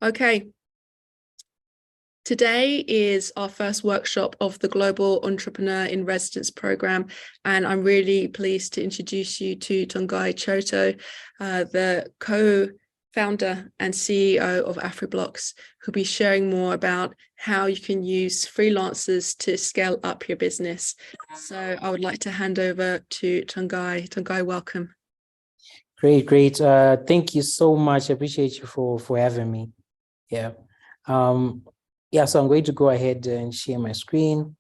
Okay. Today is our first workshop of the Global Entrepreneur in Residence program, and I'm really pleased to introduce you to Tongayi Choto, the co-founder and CEO of AfriBlocks, who'll be sharing more about how you can use freelancers to scale up your business. So I would like to hand over to Tongayi. Tongayi, welcome. Great. Thank you so much. I appreciate you for having me. Yeah. So I'm going to go ahead and share my screen.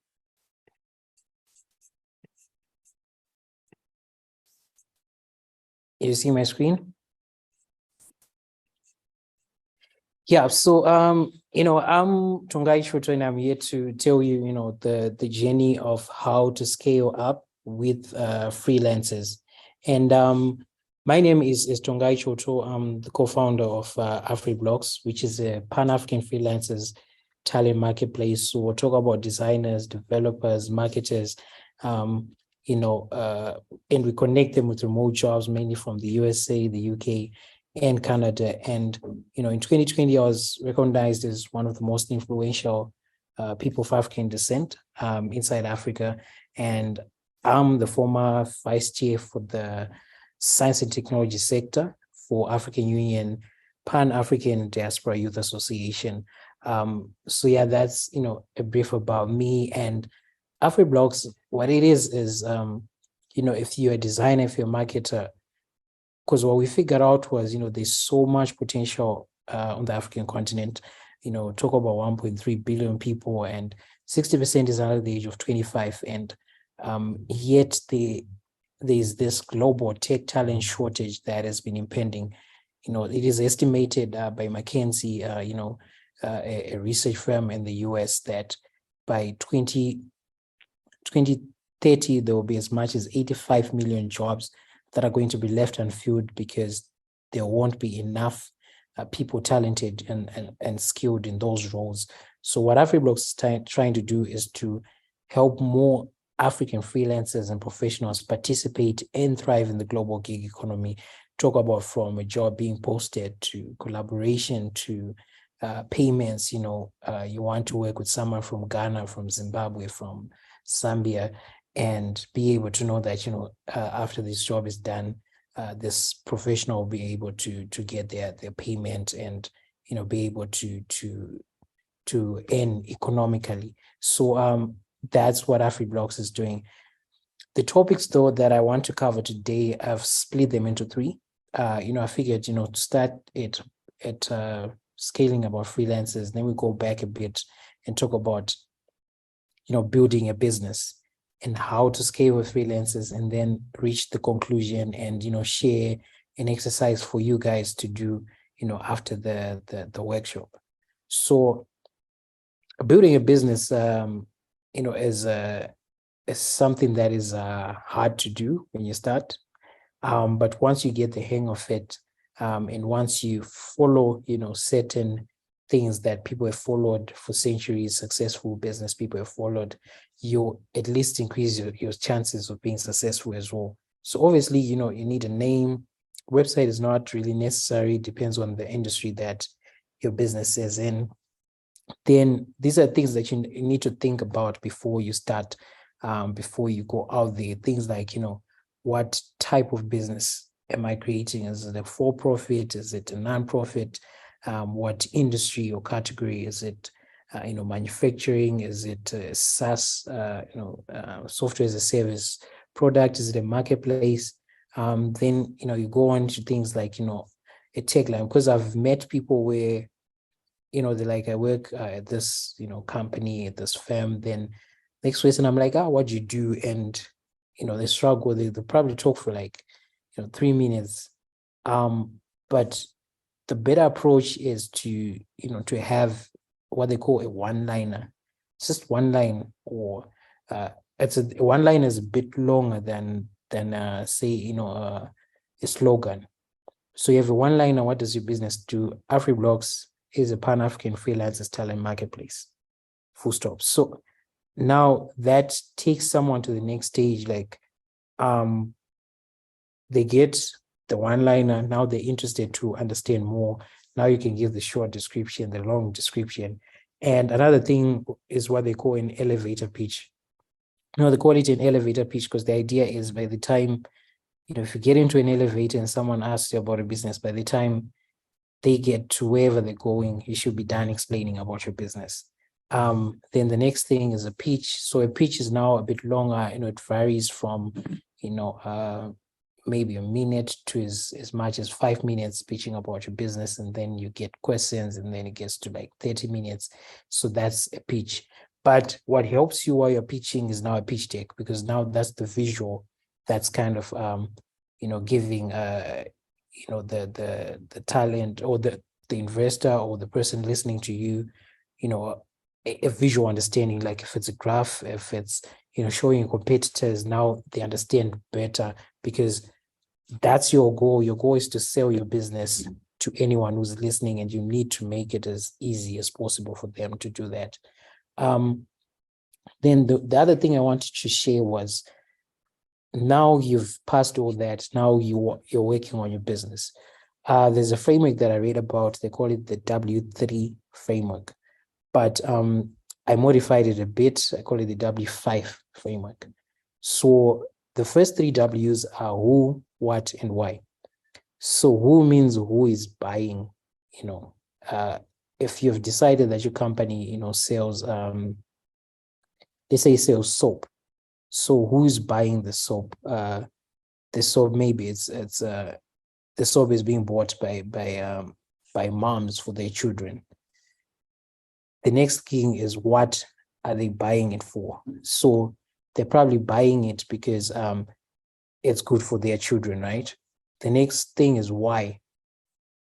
You see my screen? Yeah, so I'm Tongayi Choto, and I'm here to tell you, the journey of how to scale up with freelancers. And my name is Tongayi Choto. I'm the co-founder of AfriBlocks, which is a Pan-African freelancers talent marketplace. So we'll talk about designers, developers, marketers, and we connect them with remote jobs, mainly from the USA, the UK, and Canada. And, in 2020, I was recognized as one of the most influential people of African descent inside Africa. And I'm the former vice chair for the Science and Technology sector for African Union, Pan-African Diaspora Youth Association. That's, a brief about me. And AfriBlocks, what it is, if you're a designer, if you're a marketer, because what we figured out was, there's so much potential on the African continent. Talk about 1.3 billion people, and 60% is under the age of 25. And yet there's this global tech talent shortage that has been impending. It is estimated by McKinsey, a research firm in the US, that by 2030, there will be as much as 85 million jobs that are going to be left unfilled because there won't be enough people talented and skilled in those roles. So what AfriBlocks is trying to do is to help more African freelancers and professionals participate and thrive in the global gig economy. Talk about from a job being posted to collaboration to payments. You want to work with someone from Ghana, from Zimbabwe, from Zambia, and be able to know that, after this job is done, this professional will be able to get their payment and, be able to earn economically. So that's what AfriBlocks is doing. The topics, though, that I want to cover today, I've split them into three. I figured, to start it at scaling about freelancers, then we go back a bit and talk about, building a business and how to scale with freelancers, and then reach the conclusion and, share an exercise for you guys to do, after the workshop. So building a business, is something that is hard to do when you start. But once you get the hang of it, and once you follow, certain things that people have followed for centuries, successful business people have followed, you at least increase your chances of being successful as well. So obviously, you need a name. Website is not really necessary, depends on the industry that your business is in. Then these are things that you need to think about before you start, before you go out there. Things like, what type of business am I creating? Is it a for-profit? Is it a non-profit? What industry or category? Is it, manufacturing? Is it a SaaS, software as a service product? Is it a marketplace? Then, you go on to things like, a tagline, because I've met people where, they're like, I work at this, company, at this firm. Then next question, I'm like, what do you do? And, they struggle. They probably talk for like, 3 minutes. But the better approach is to, to have what they call a one-liner. It's just one line, or it's a one-liner is a bit longer than say, a slogan. So you have a one-liner. What does your business do? AfriBlocks is a Pan-African freelancers talent marketplace. Full stop. So now that takes someone to the next stage. Like, they get the one-liner. Now they're interested to understand more. Now you can give the short description, the long description. And another thing is what they call an elevator pitch. They call it an elevator pitch because the idea is by the time, if you get into an elevator and someone asks you about a business, by the time they get to wherever they're going, you should be done explaining about your business. Then the next thing is a pitch. So a pitch is now a bit longer, it varies from, maybe a minute to as much as 5 minutes pitching about your business. And then you get questions and then it gets to like 30 minutes. So that's a pitch. But what helps you while you're pitching is now a pitch deck, because now that's the visual that's kind of, giving, the talent or the investor or the person listening to you, a visual understanding. Like if it's a graph, if it's, showing competitors, now they understand better, because that's your goal. Your goal is to sell your business to anyone who's listening, and you need to make it as easy as possible for them to do that. Then the other thing I wanted to share was, now you've passed all that, now you're working on your business. There's a framework that I read about, they call it the W3 framework, but I modified it a bit. I call it the W5 framework. So the first 3 W's are who, what, and why. So who means who is buying, if you've decided that your company, sells, let's say sells soap. So who's buying the soap? The soap, maybe it's the soap is being bought by moms for their children. The next thing is, what are they buying it for? So they're probably buying it because it's good for their children, right? The next thing is why.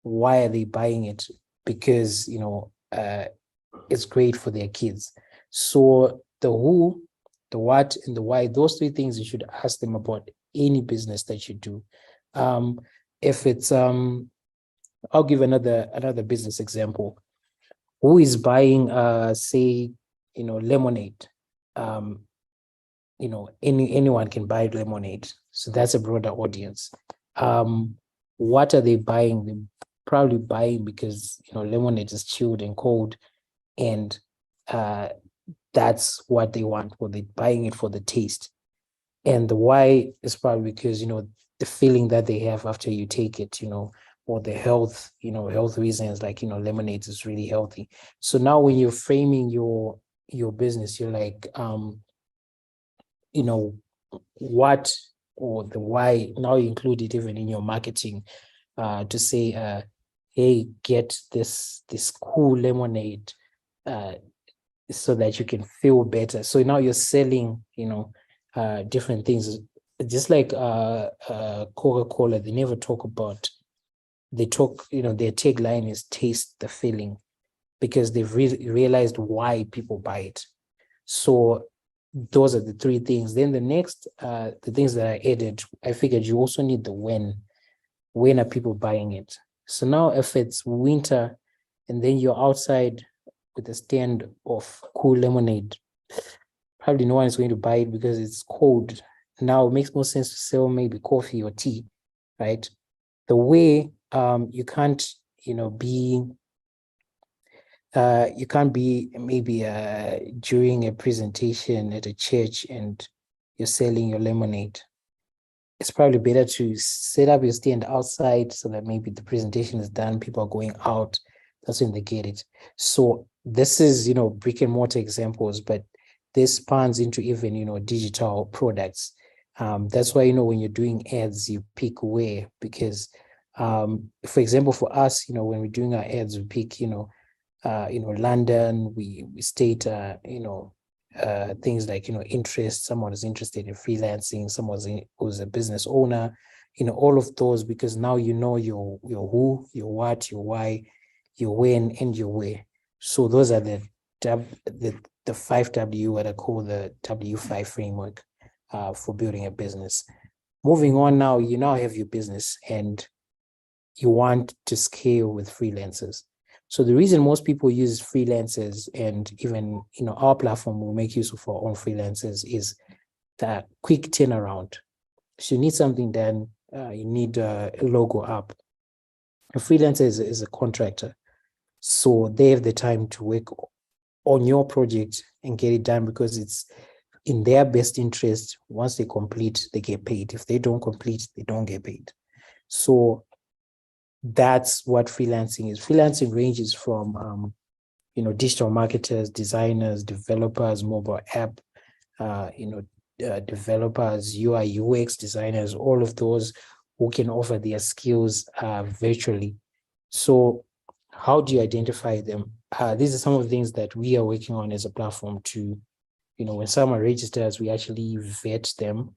Why are they buying it? Because it's great for their kids. So the who, the what, and the why, those 3 things you should ask them about any business that you do. If it's I'll give another business example. Who is buying say lemonade? Anyone can buy lemonade, so that's a broader audience. What are they buying? They're probably buying because lemonade is chilled and cold, and that's what they want, or they're buying it for the taste. And the why is probably because the feeling that they have after you take it, or the health, health reasons, like lemonade is really healthy. So now when you're framing your business, you're like what or the why. Now you include it even in your marketing, to say hey, get this cool lemonade so that you can feel better. So now you're selling different things. Just like Coca-Cola, they never talk about, they talk, their tagline is taste the feeling, because they've realized why people buy it. So those are the 3 things. Then the next, the things that I added, I figured you also need the when. When are people buying it? So now if it's winter and then you're outside with a stand of cool lemonade, probably no one is going to buy it because it's cold. Now it makes more sense to sell maybe coffee or tea, right? The way you can't be you can't be maybe during a presentation at a church and you're selling your lemonade. It's probably better to set up your stand outside so that maybe the presentation is done, people are going out, that's when they get it. So this is brick and mortar examples, but this spans into even digital products. That's why when you're doing ads, you pick where, because for example, for us, when we're doing our ads, we pick London, we state things like interest. Someone is interested in freelancing, someone who's a business owner, all of those, because now your who, your what, your why, your when, and your where. So those are the 5 W, what I call the W5 framework for building a business. Moving on, now you now have your business and you want to scale with freelancers. So the reason most people use freelancers, and even our platform will make use of our own freelancers, is that quick turnaround. So you need something done, you need a logo up, A freelancer is a contractor. So they have the time to work on your project and get it done because it's in their best interest. Once they complete, they get paid. If they don't complete, they don't get paid. So that's what freelancing is. Freelancing ranges from digital marketers, designers, developers, mobile app, developers, UI, UX designers, all of those who can offer their skills virtually. So how do you identify them? These are some of the things that we are working on as a platform to, when someone registers, we actually vet them.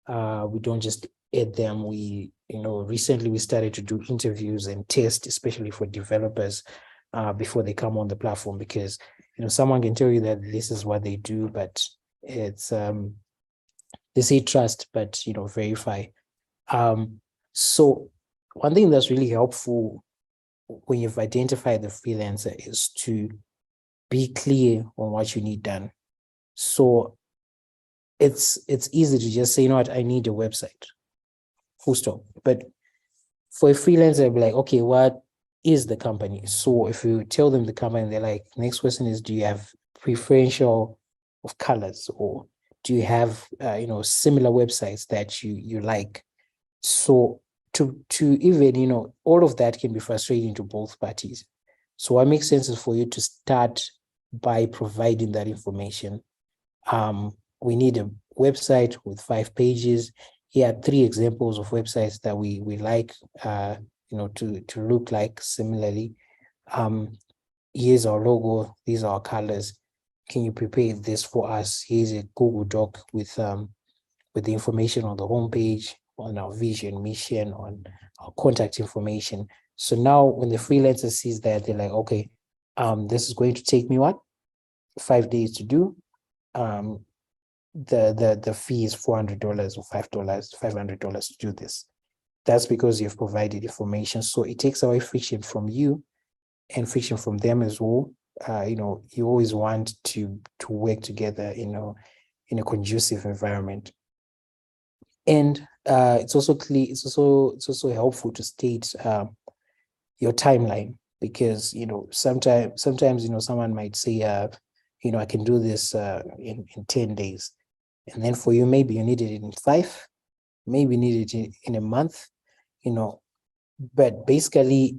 We don't just add them. Recently we started to do interviews and tests, especially for developers, before they come on the platform, because, someone can tell you that this is what they do, but it's, they say trust, but, verify. So one thing that's really helpful when you've identified the freelancer is to be clear on what you need done. So it's easy to just say, you know what, I need a website, full stop. But for a freelancer, I'll be like, okay, what is the company? So if you tell them the company, they're like, next question is, do you have preferential of colors, or do you have similar websites that you like? So to even, all of that can be frustrating to both parties. So what makes sense is for you to start by providing that information. We need a website with 5 pages. Here are 3 examples of websites that we like, to look like similarly. Here's our logo. These are our colors. Can you prepare this for us? Here's a Google Doc with the information on the homepage, on our vision, mission, on our contact information. So now when the freelancer sees that, they're like, okay, this is going to take me 5 days to do. The fee is $400 or $500 to do this. That's because you've provided information. So it takes away friction from you and friction from them as well. You always want to work together, in a conducive environment. And it's also clear. It's also helpful to state your timeline, because sometimes someone might say I can do this in 10 days, and then for you maybe you need it in 5, maybe you need it in a month, but basically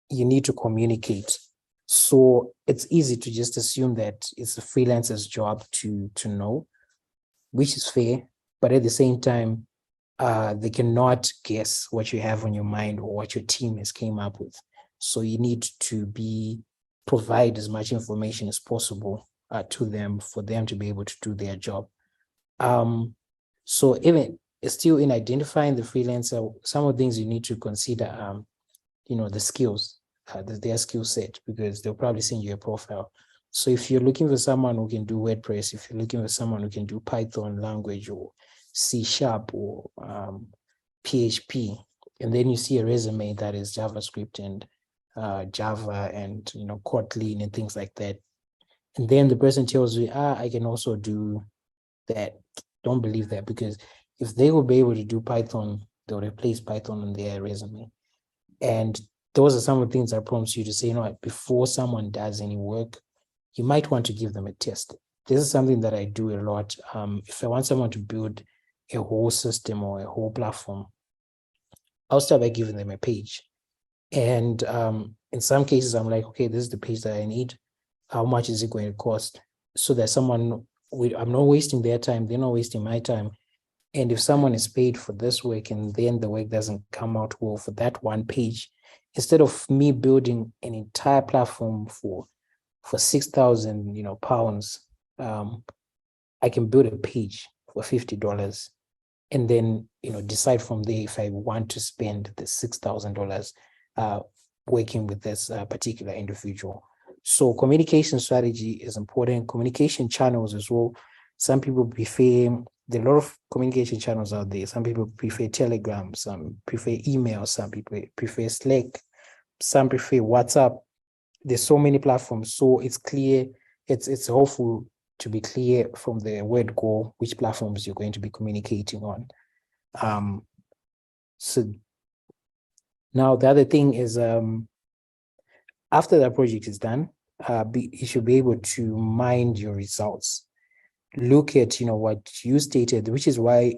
you need to communicate. So it's easy to just assume that it's a freelancer's job to know, which is fair. But at the same time, they cannot guess what you have on your mind or what your team has came up with. So you need to provide as much information as possible to them for them to be able to do their job. So even still in identifying the freelancer, some of the things you need to consider, the skills, their skill set, because they'll probably send you a profile. So if you're looking for someone who can do WordPress, if you're looking for someone who can do Python language or C# or PHP, and then you see a resume that is JavaScript and Java and Kotlin and things like that, and then the person tells you, I can also do that. Don't believe that, because if they will be able to do Python, they'll replace Python on their resume. And those are some of the things I promise you to say, before someone does any work, you might want to give them a test. This is something that I do a lot. If I want someone to build a whole system or a whole platform, I'll start by giving them a page. And in some cases, I'm like, okay, this is the page that I need. How much is it going to cost? So that I'm not wasting their time. They're not wasting my time. And if someone is paid for this work and then the work doesn't come out well for that one page, instead of me building an entire platform for 6,000 pounds, I can build a page for $50 and then decide from there if I want to spend the $6,000 working with this particular individual. So communication strategy is important. Communication channels as well. Some people prefer, there are a lot of communication channels out there. Some people prefer Telegram, some prefer email, some people prefer Slack, some prefer WhatsApp. There's so many platforms. So it's clear, it's helpful to be clear from the word go which platforms you're going to be communicating on. So Now, the other thing is, after that project is done, you should be able to mind your results. Look at, what you stated, which is why,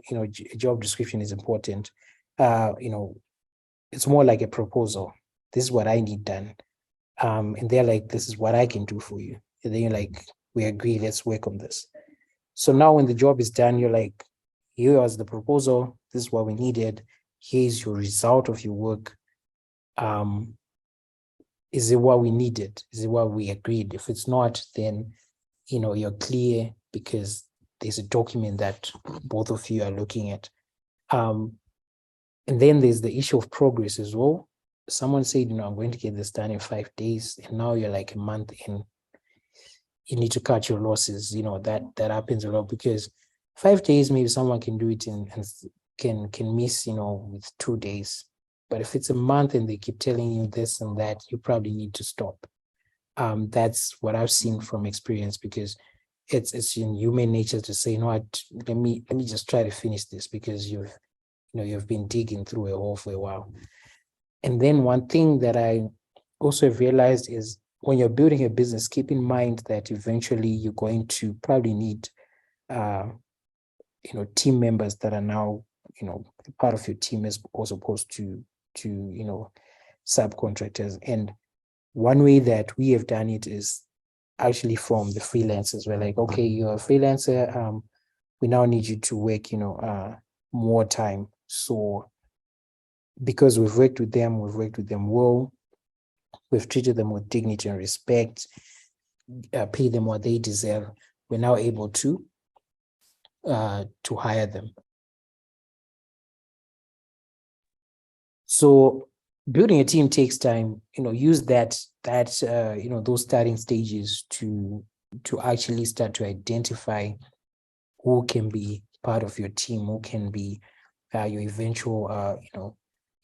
job description is important. It's more like a proposal. This is what I need done. And they're like, this is what I can do for you. And then you're like, we agree, let's work on this. So now when the job is done, you're like, here was the proposal. This is what we needed. Here's your result of your work. Is it what we needed? Is it what we agreed? If it's not, then, you're clear because there's a document that both of you are looking at. And then there's the issue of progress as well. Someone said, I'm going to get this done in 5 days. And now you're like a month in. You need to cut your losses. That happens a lot because 5 days, maybe someone can do it and can miss, with 2 days. But if it's a month and they keep telling you this and that, you probably need to stop. That's what I've seen from experience, because it's in human nature to say, let me just try to finish this, because you've been digging through a hole for a while. And then one thing that I also have realized is, when you're building a business, keep in mind that eventually you're going to probably need team members that are now part of your team, as opposed to subcontractors. And one way that we have done it is actually from the freelancers. We're like, okay, you're a freelancer, we now need you to work more time. So because we've worked with them well, we've treated them with dignity and respect, pay them what they deserve, we're now able to hire them. So building a team takes time. Use those starting stages to actually start to identify who can be part of your team, who can be your eventual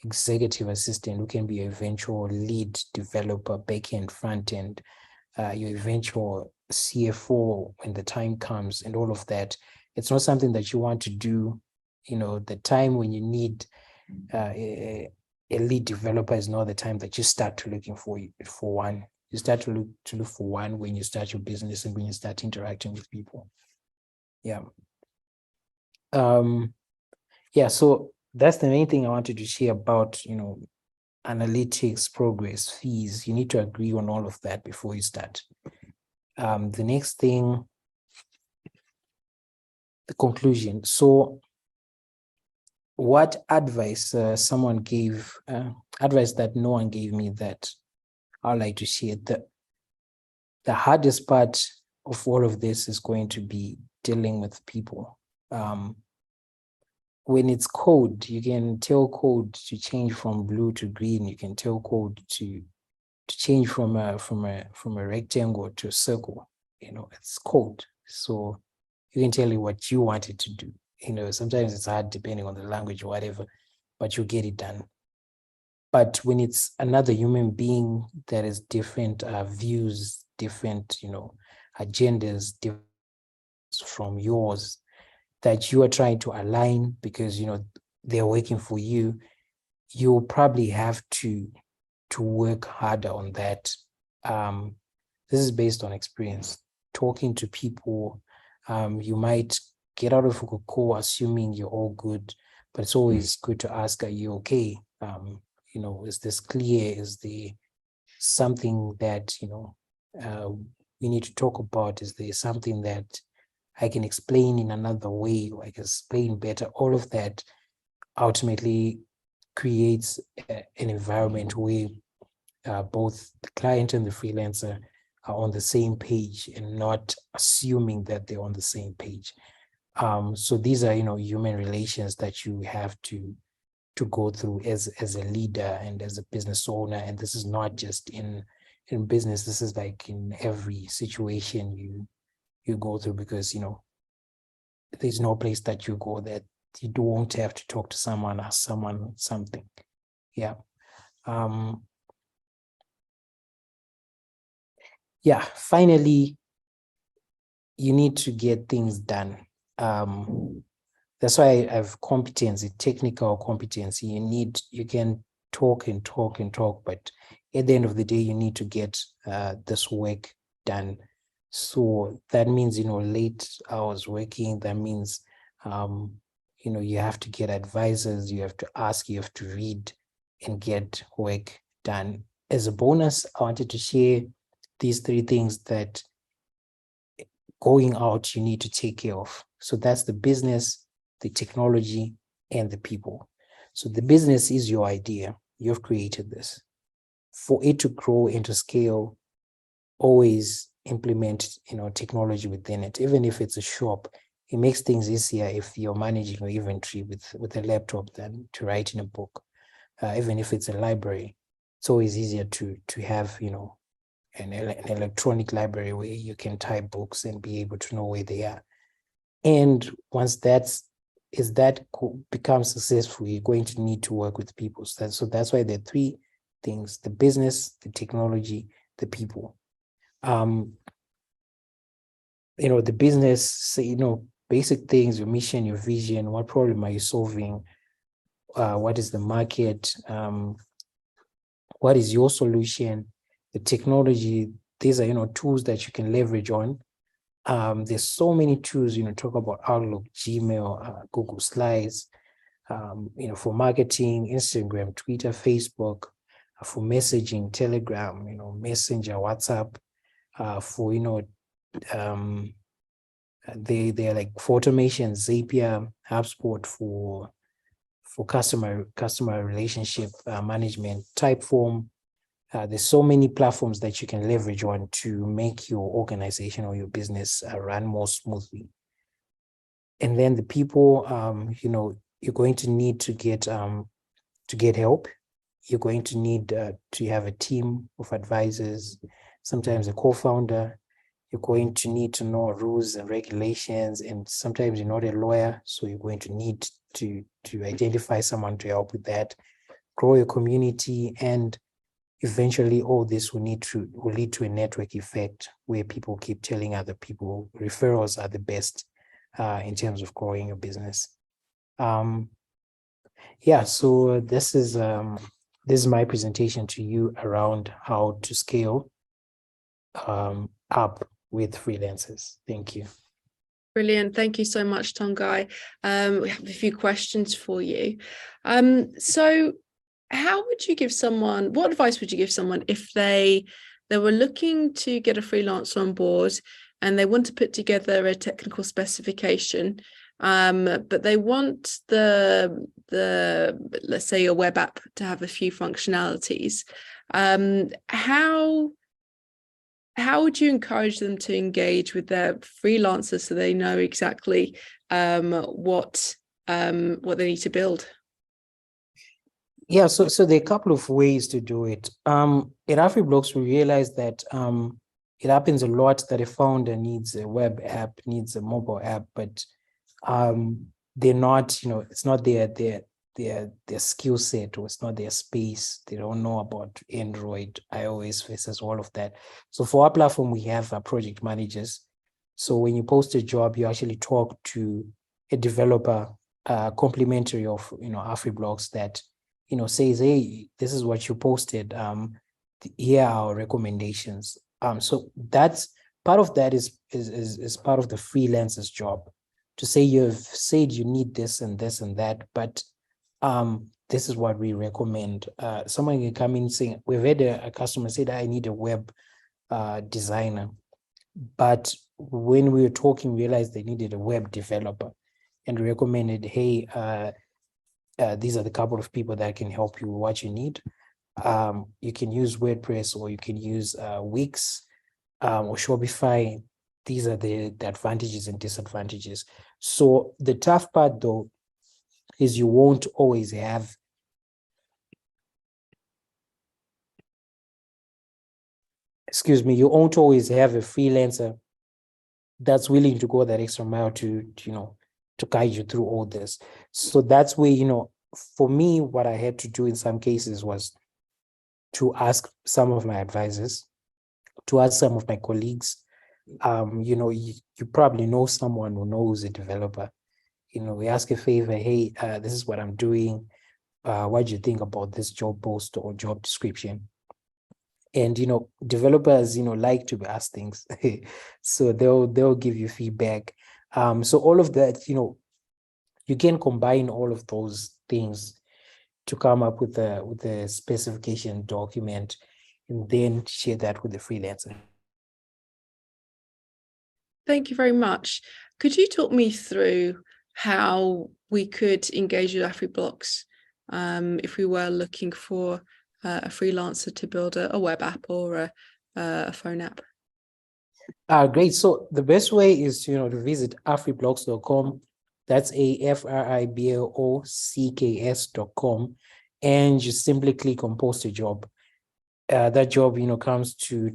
executive assistant, who can be your eventual lead developer, backend, front end, your eventual CFO when the time comes, and all of that. It's not something that you want to do. The time when you need a lead developer is not the time that you start to looking for one. You start to look for one when you start your business and when you start interacting with people. Yeah. So that's the main thing I wanted to share about, analytics, progress, fees. You need to agree on all of that before you start. The next thing, the conclusion. So what advice someone gave, advice that no one gave me, that I'd like to share. The hardest part of all of this is going to be dealing with people. When it's code, you can tell code to change from blue to green. You can tell code to change from a rectangle to a circle. It's code. So you can tell it what you want it to do. Sometimes it's hard depending on the language or whatever, but you get it done. But when it's another human being that has different views, different, agendas, different from yours, that you are trying to align because, they're working for you, you'll probably have to work harder on that. This is based on experience. Talking to people, you might get out of a call assuming you're all good, but it's always good to ask, are you okay? Is this clear? Is there something that, we need to talk about? Is there something that I can explain in another way, or I can explain better? All of that ultimately creates an environment where both the client and the freelancer are on the same page and not assuming that they're on the same page. So these are, human relations that you have to go through as a leader and as a business owner. And this is not just in business. This is like in every situation you go through, because, there's no place that you go that you won't have to talk to someone, ask someone something. Yeah. Finally, you need to get things done. That's why I have competency, technical competency. You can talk and talk and talk, but at the end of the day, you need to get this work done. So that means, late hours working. That means, you have to get advisors, you have to ask, you have to read and get work done. As a bonus, I wanted to share these 3 things that going out, you need to take care of. So that's the business, the technology, and the people. So the business is your idea. You've created this. For it to grow and to scale, always implement, technology within it. Even if it's a shop, it makes things easier if you're managing your inventory with a laptop than to write in a book. Even if it's a library, it's always easier to have, an electronic library where you can type books and be able to know where they are. And once that becomes successful, you're going to need to work with people. So that's why there are 3 things: the business, the technology, the people. The business, basic things, your mission, your vision, what problem are you solving? What is the market? What is your solution? The technology, these are, tools that you can leverage on. There's so many tools, talk about Outlook, Gmail, Google Slides, for marketing, Instagram, Twitter, Facebook, for messaging, Telegram, Messenger, WhatsApp, for, they're like for automation, Zapier, HubSpot for customer relationship management, Typeform. There's so many platforms that you can leverage on to make your organization or your business run more smoothly. And then the people, you're going to need to get help. You're going to need to have a team of advisors, sometimes a co-founder. You're going to need to know rules and regulations, and sometimes you're not a lawyer, so you're going to need to identify someone to help with that. Grow your community, and eventually all this will lead to a network effect where people keep telling other people. Referrals are the best in terms of growing your business. So this is my presentation to you around how to scale up with freelancers. Thank you. Brilliant. Thank you so much, Tongayi. We have a few questions for you. So what advice would you give someone if they were looking to get a freelancer on board and they want to put together a technical specification, but they want the let's say a web app to have a few functionalities? How would you encourage them to engage with their freelancers so they know exactly what they need to build? Yeah, so there are a couple of ways to do it. At AfriBlocks, we realized that it happens a lot that a founder needs a web app, needs a mobile app, but they're not, it's not their skill set, or it's not their space. They don't know about Android, iOS versus all of that. So for our platform, we have project managers. So when you post a job, you actually talk to a developer, complimentary of AfriBlocks, that says, hey, this is what you posted. Here are our recommendations. So that's part of that is part of the freelancer's job, to say you've said you need this and this and that, but this is what we recommend. Someone can come in saying, we've had a customer said, I need a web designer, but when we were talking, we realized they needed a web developer, and recommended, hey, these are the couple of people that can help you with what you need. You can use WordPress, or you can use Wix or Shopify. These are the advantages and disadvantages. So the tough part, though, is you won't always have you won't always have a freelancer that's willing to go that extra mile to guide you through all this. So that's where, for me, what I had to do in some cases was to ask some of my advisors, to ask some of my colleagues. You probably know someone who knows a developer. We ask a favor, hey, this is what I'm doing. what do you think about this job post or job description? And developers like to be asked things, so they'll give you feedback. So all of that, you can combine all of those things to come up with a specification document, and then share that with the freelancer. Thank you very much. Could you talk me through how we could engage with AfriBlocks if we were looking for a freelancer to build a web app or a phone app? Great. So the best way is to visit afriblocks.com. That's AFRIBLOCKS.com, and you simply click on post a job. That job comes to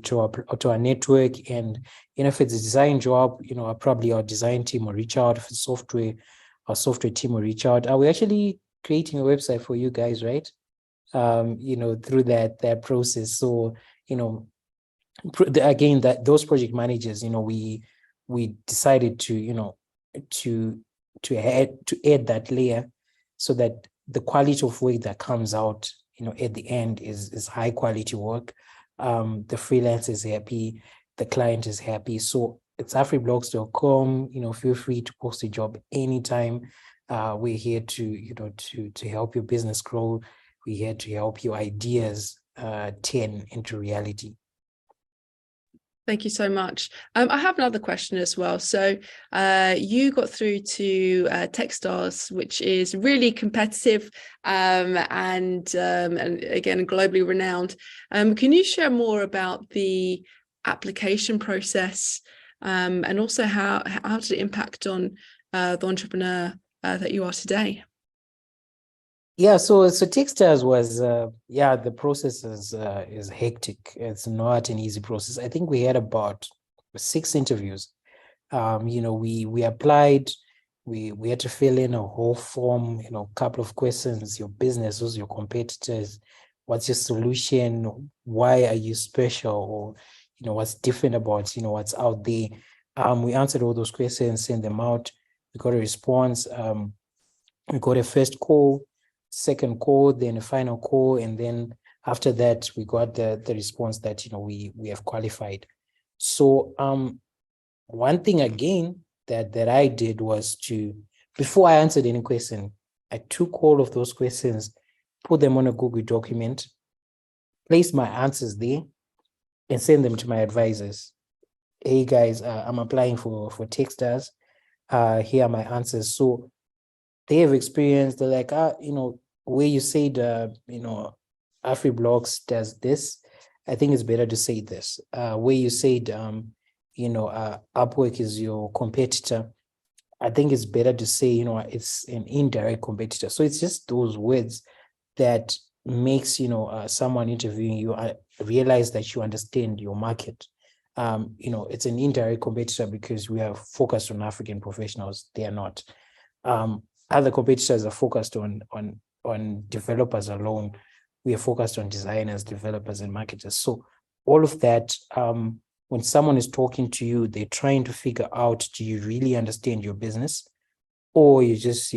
our network, and if it's a design job, probably our design team will reach out. If it's software, our software team will reach out. Are we actually creating a website for you guys, right? Through that process. So again, that those project managers, we decided to add that layer, so that the quality of work that comes out at the end is high quality work. The freelancer is happy, the client is happy. So it's afriblocks.com. Feel free to post a job anytime. We're here to help your business grow. We're here to help your ideas turn into reality. Thank you so much. I have another question as well. So you got through to Techstars, which is really competitive and again, globally renowned. Can you share more about the application process and also how did it impact on the entrepreneur that you are today? Yeah, so Techstars was the process is hectic. It's not an easy process. I think we had about 6 interviews. We applied, we had to fill in a whole form, a couple of questions: your business, who's your competitors, what's your solution, why are you special, or what's different about what's out there. We answered all those questions, sent them out. We got a response. We got a first call, second call, then a final call, and then after that we got the response that we have qualified. So one thing again that I did was before I answered any question, I took all of those questions, put them on a Google document, placed my answers there, and send them to my advisors. Hey guys, I'm applying for Techstars. Here are my answers. So they have experience. They're like, where you said, AfriBlocks does this, I think it's better to say this. Where you said, Upwork is your competitor, I think it's better to say, it's an indirect competitor. So it's just those words that makes, someone interviewing you realize that you understand your market. It's an indirect competitor because we are focused on African professionals. They are not. Other competitors are focused on developers alone. We are focused on designers, developers, and marketers. So all of that, when someone is talking to you, they're trying to figure out, do you really understand your business, or you're just,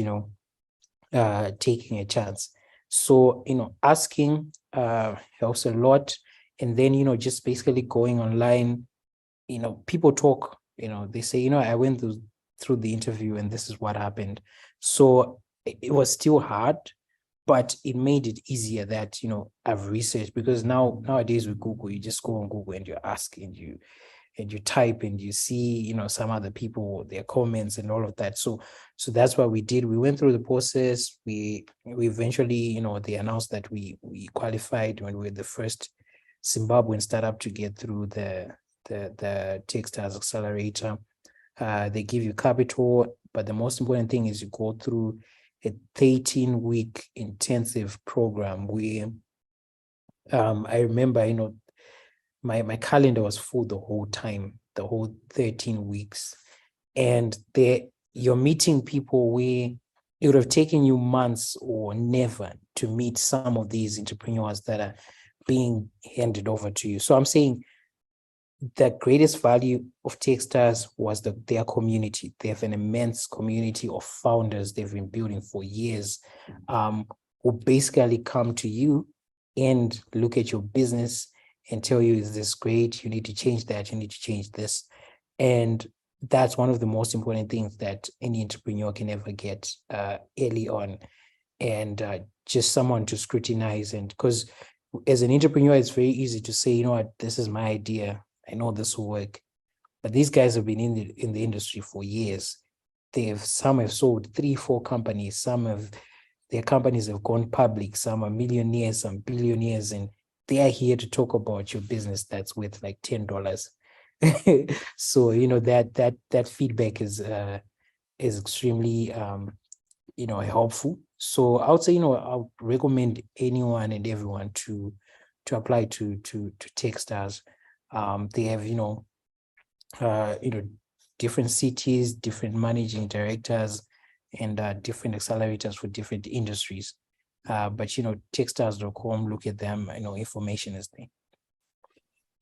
taking a chance? So, asking helps a lot. And then, just basically going online, people talk, they say, I went through the interview and this is what happened. So it was still hard, but it made it easier that, I've researched, because nowadays with Google, you just go on Google and you ask and you type and you see, some other people, their comments and all of that. So that's what we did. We went through the process. We eventually, they announced that we qualified when we were the first Zimbabwean startup to get through the Techstars Accelerator. They give you capital, but the most important thing is you go through a 13-week intensive program where I remember, my calendar was full the whole time, the whole 13 weeks. And you're meeting people where it would have taken you months or never to meet some of these entrepreneurs that are being handed over to you. So I'm saying the greatest value of Techstars was their community. They have an immense community of founders they've been building for years. will basically come to you and look at your business and tell you, is this great? You need to change that. You need to change this. And that's one of the most important things that any entrepreneur can ever get early on. And just someone to scrutinize. And because as an entrepreneur, it's very easy to say, you know what, this is my idea. I know this will work. But these guys have been in the industry for years. Some have sold 3-4 companies. Their companies have gone public. Some are millionaires, some billionaires, and they are here to talk about your business that's worth like $10. So that feedback is extremely helpful. So I would say I'll recommend anyone and everyone to apply to Techstars. They have different cities, different managing directors, and different accelerators for different industries. But Techstars.com, look at them. Information is there.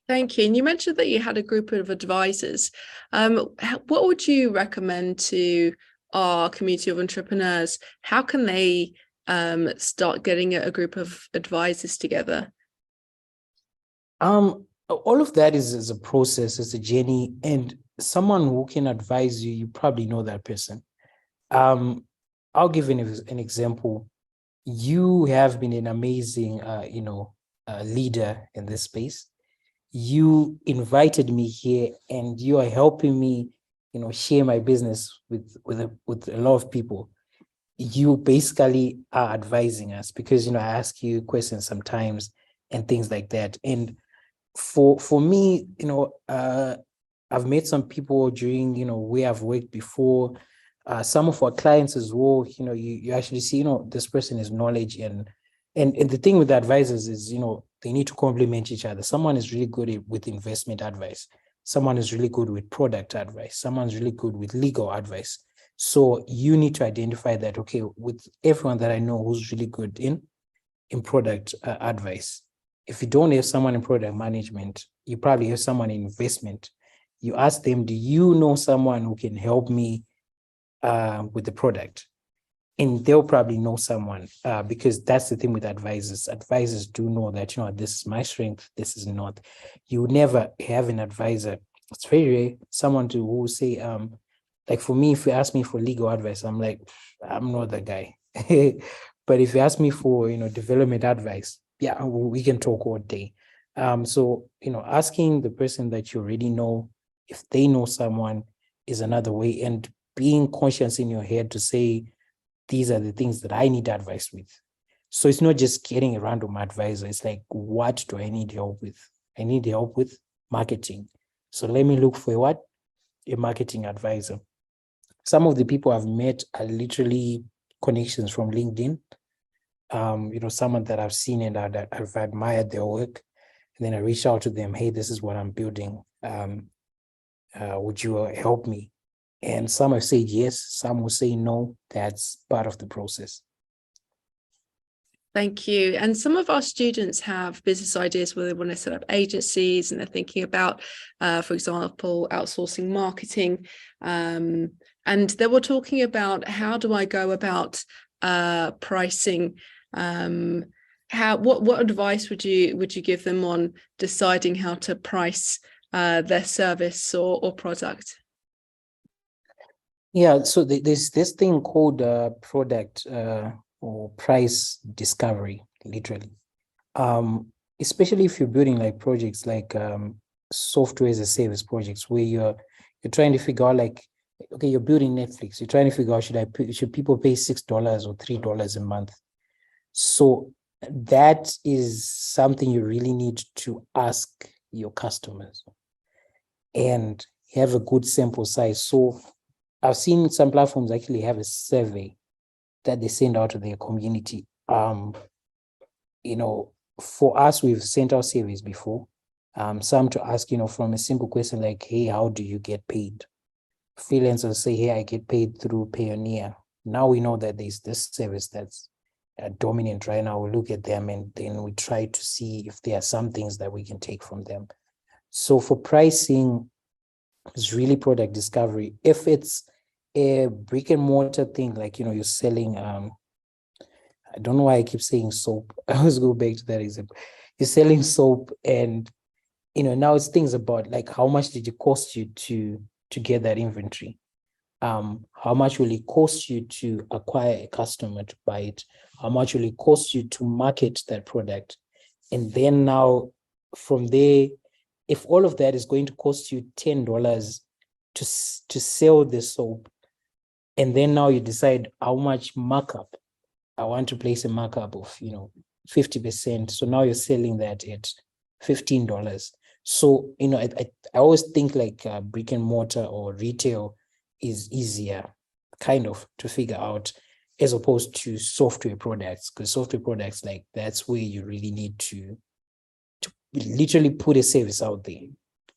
Thank you. And you mentioned that you had a group of advisors. What would you recommend to our community of entrepreneurs? How can they start getting a group of advisors together? All of that is a process, it's a journey, and someone who can advise you, you probably know that person. I'll give an example. You have been an amazing, leader in this space. You invited me here, and you are helping me, share my business with a lot of people. You basically are advising us because, I ask you questions sometimes and things like that. And for me, I've met some people during, where I've worked before. Some of our clients as well, you actually see, this person is knowledge and the thing with the advisors is, they need to complement each other. Someone is really good with investment advice. Someone is really good with product advice. Someone's really good with legal advice. So you need to identify that, okay, with everyone that I know who's really good in product advice. If you don't have someone in product management, you probably have someone in investment. You ask them, do you know someone who can help me with the product? And they'll probably know someone because that's the thing with advisors. Advisors do know that, this is my strength, this is not. You would never have an advisor. It's very rare, someone who will say, like for me, if you ask me for legal advice, I'm like, I'm not the guy. But if you ask me for, development advice, yeah, we can talk all day. So, asking the person that you already know, if they know someone, is another way. And being conscious in your head to say, these are the things that I need advice with. So it's not just getting a random advisor. It's like, what do I need help with? I need help with marketing. So let me look for what? A marketing advisor. Some of the people I've met are literally connections from LinkedIn. Someone that I've seen and I've admired their work. And then I reach out to them, hey, this is what I'm building. Would you help me? And some have said yes, some will say no. That's part of the process. Thank you. And some of our students have business ideas where they want to set up agencies and they're thinking about, for example, outsourcing marketing. And they were talking about, how do I go about pricing? What advice would you give them on deciding how to price their service or product? Yeah, so there's this thing called product or price discovery, literally. Especially if you're building like projects like software as a service projects where you're trying to figure out like, okay, you're building Netflix, you're trying to figure out should people pay $6 or $3 a month? So that is something you really need to ask your customers and have a good sample size. So I've seen some platforms actually have a survey that they send out to their community. For us, we've sent out surveys before. Some to ask, from a simple question like, hey, how do you get paid? Freelancers say, hey, I get paid through Payoneer. Now we know that there's this service that's dominant right now. We look at them and then we try to see if there are some things that we can take from them. So for pricing, it's really product discovery. If it's a brick and mortar thing, like, you're selling, I don't know why I keep saying soap. I always go back to that example. You're selling soap, and now it's things about like how much did it cost you to get that inventory? How much will it cost you to acquire a customer to buy it? How much will it cost you to market that product? And then now from there, if all of that is going to cost you $10 to sell the soap, and then now you decide how much markup, I want to place a markup of 50%. So now you're selling that at $15. So I always think like brick and mortar or retail is easier kind of to figure out, as opposed to software products, because software products, like, that's where you really need to literally put a service out there.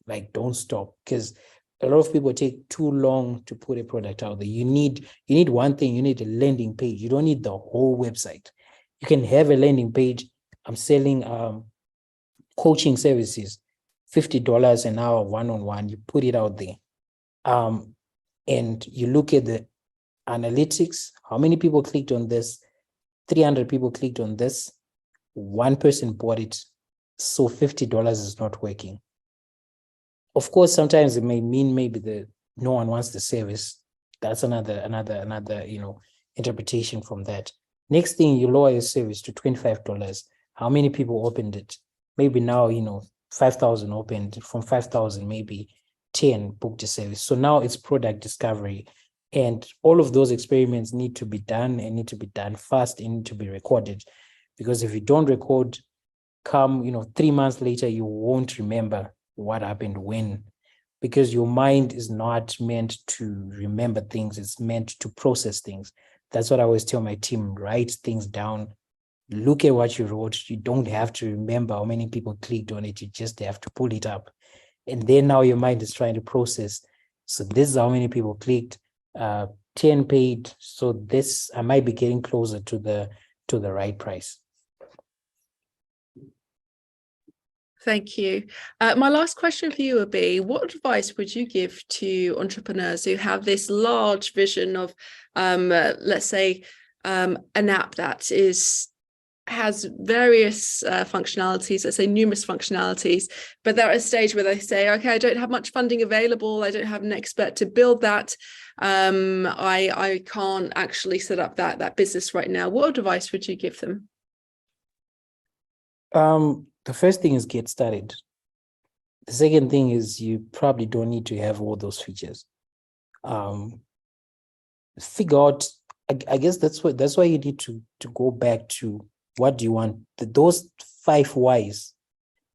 Like, don't stop, because a lot of people take too long to put a product out there. You need one thing. You need a landing page. You don't need the whole website. You can have a landing page. I'm selling coaching services, $50 an hour, one-on-one. You put it out there, and you look at the analytics. How many people clicked on this? 300 people clicked on this. One person bought it. So $50 is not working. Of course, sometimes it may mean maybe no one wants the service. That's another interpretation from that. Next thing, you lower your service to $25. How many people opened it? Maybe now 5,000 opened. From 5,000, maybe 10 booked the service. So now it's product discovery, and all of those experiments need to be done, and need to be done fast, and need to be recorded, because if you don't record, come 3 months later, you won't remember what happened when, because your mind is not meant to remember things. It's meant to process things. That's what I always tell my team: write things down, look at what you wrote. You don't have to remember how many people clicked on it. You just have to pull it up, and then now your mind is trying to process. So this is how many people clicked, 10 paid, so this, I might be getting closer to the right price. Thank you. My last question for you would be, what advice would you give to entrepreneurs who have this large vision of, let's say, an app that has various functionalities, let's say numerous functionalities, but they're at a stage where they say, okay, I don't have much funding available. I don't have an expert to build that. I can't actually set up that business right now. What advice would you give them? The first thing is get started. The second thing is you probably don't need to have all those features. Figure out, I guess that's why you need to go back to what do you want. Those 5 whys,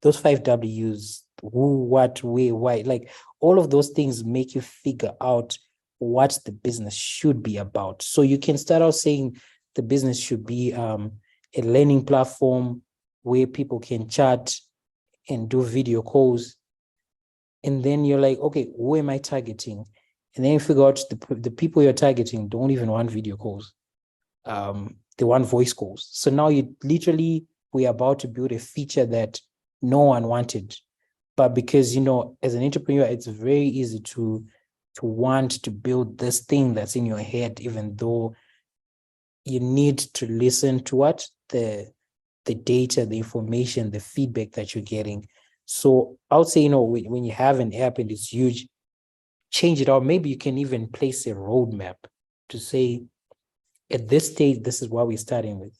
those 5 W's, who, what, where, why, like all of those things make you figure out what the business should be about. So you can start out saying the business should be a learning platform where people can chat and do video calls. And then you're like, okay, who am I targeting? And then you figure out the people you're targeting don't even want video calls. They want voice calls. So now we're about to build a feature that no one wanted. But because, as an entrepreneur, it's very easy to want to build this thing that's in your head, even though you need to listen to what the data, the information, the feedback that you're getting. So I would say, when you have an app and it's huge, change it out. Maybe you can even place a roadmap to say, at this stage, this is what we're starting with.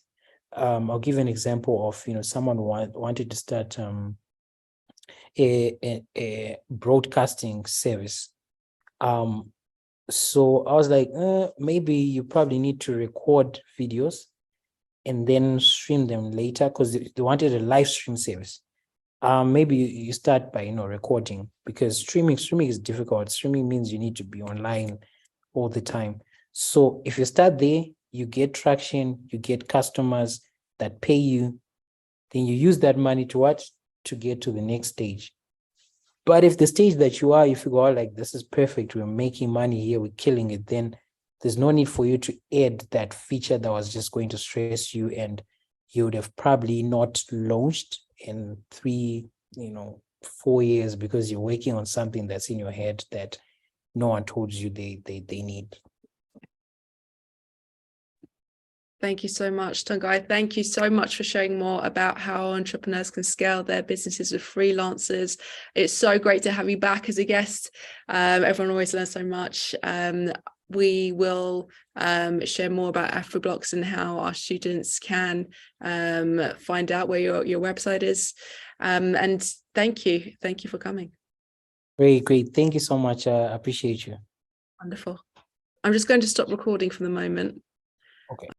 I'll give an example of, someone wanted to start a broadcasting service. So I was like, maybe you probably need to record videos and then stream them later, because they wanted a live stream service. Maybe you start by recording, because streaming is difficult. Streaming means you need to be online all the time. So if you start there, you get traction, you get customers that pay you, then you use that money to get to the next stage. But if the stage that you are, you figure out like, this is perfect, we're making money here, we're killing it, then there's no need for you to add that feature that was just going to stress you, and you would have probably not launched in 3, 4 years, because you're working on something that's in your head that no one told you they need. Thank you so much, Tongayi. Thank you so much for sharing more about how entrepreneurs can scale their businesses with freelancers. It's so great to have you back as a guest. Everyone always learns so much. We will share more about AfriBlocks and how our students can find out where your website is. And thank you for coming. Great. Thank you so much. I appreciate you. Wonderful. I'm just going to stop recording for the moment. Okay.